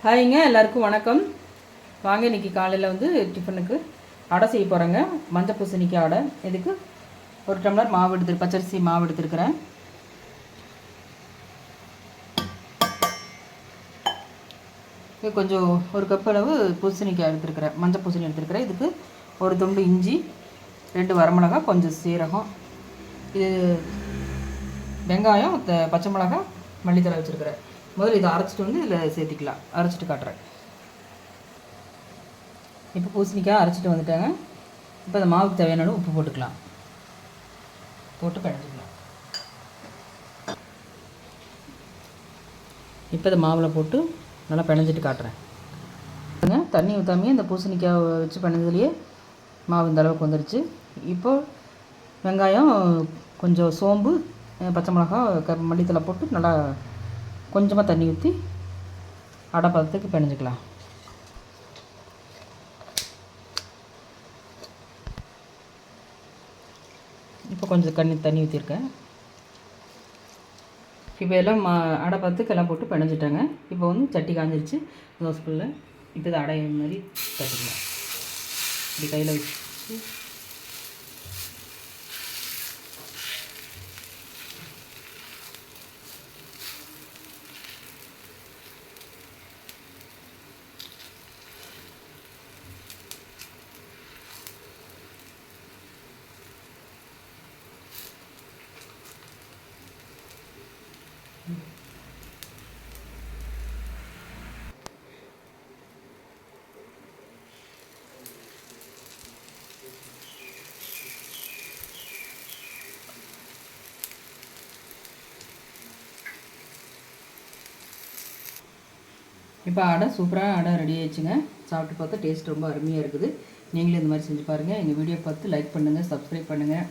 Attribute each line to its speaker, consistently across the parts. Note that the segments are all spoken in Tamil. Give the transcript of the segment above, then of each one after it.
Speaker 1: ஹாய்ங்க, எல்லாருக்கும் வணக்கம். வாங்க, இன்றைக்கி காலையில் வந்து டிஃபனுக்கு அடை செய்ய போகிறேங்க. மஞ்சள் பூசணிக்காய் அடை. இதுக்கு 1 டம்ளர் மாவு பச்சரிசி மாவு எடுத்துருக்கிறேன். இது கொஞ்சம் 1 கப் அளவு பூசணிக்காய் எடுத்துருக்கிறேன். மஞ்சள் பூசணி எடுத்துருக்கிறேன். இதுக்கு 1 துண்டு இஞ்சி, 2 வரமிளகாய், கொஞ்சம் சீரகம், இது வெங்காயம், பச்சை மிளகாய், மல்லித்தழை வச்சுருக்கிறேன். முதல்ல இதை அரைச்சிட்டு வந்து இதில் சேர்த்திக்கலாம். அரைச்சிட்டு காட்டுறேன். இப்போ பூசணிக்காய் அரைச்சிட்டு வந்துட்டாங்க. இப்போ அந்த மாவுக்கு தேவையான உப்பு போட்டுக்கலாம். போட்டு பிணைஞ்சிக்கலாம். இப்போ இந்த மாவில் போட்டு நல்லா பிணைஞ்சிட்டு காட்டுறேன். தண்ணி ஊற்றாமையே இந்த பூசணிக்காய் வச்சு பிணைஞ்சதுலேயே மாவு இந்த அளவுக்கு வந்துடுச்சு. இப்போது வெங்காயம், கொஞ்சம் சோம்பு, பச்சை மிளகாய், மல்லித்தழை போட்டு நல்லா கொஞ்சமாக தண்ணி ஊற்றி அடை பதத்துக்கு பிணைஞ்சிக்கலாம். இப்போ கொஞ்சம் தண்ணி ஊற்றிருக்கேன். இப்போ எல்லாம் அடை பதத்துக்கு எல்லாம் போட்டு பிணைஞ்சிட்டாங்க. இப்போ வந்து சட்டி காஞ்சிருச்சு தோசைக்குள்ளே. இப்போ இது அடை மாதிரி தட்டிக்கலாம். இப்படி கையில் வச்சு இப்போ அடை சூப்பராக அடை ரெடி ஆயிடுச்சுங்க. சாப்பிட்டு பார்த்தா டேஸ்ட் ரொம்ப அருமையாக இருக்குது. நீங்களும் இந்த மாதிரி செஞ்சு பாருங்கள். எங்கள் வீடியோ பார்த்து லைக் பண்ணுங்கள், சப்ஸ்கிரைப் பண்ணுங்கள்,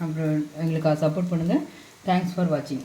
Speaker 1: அப்புறம் எங்களுக்கு சப்போர்ட் பண்ணுங்கள். தேங்க்ஸ் ஃபார் வாட்சிங்.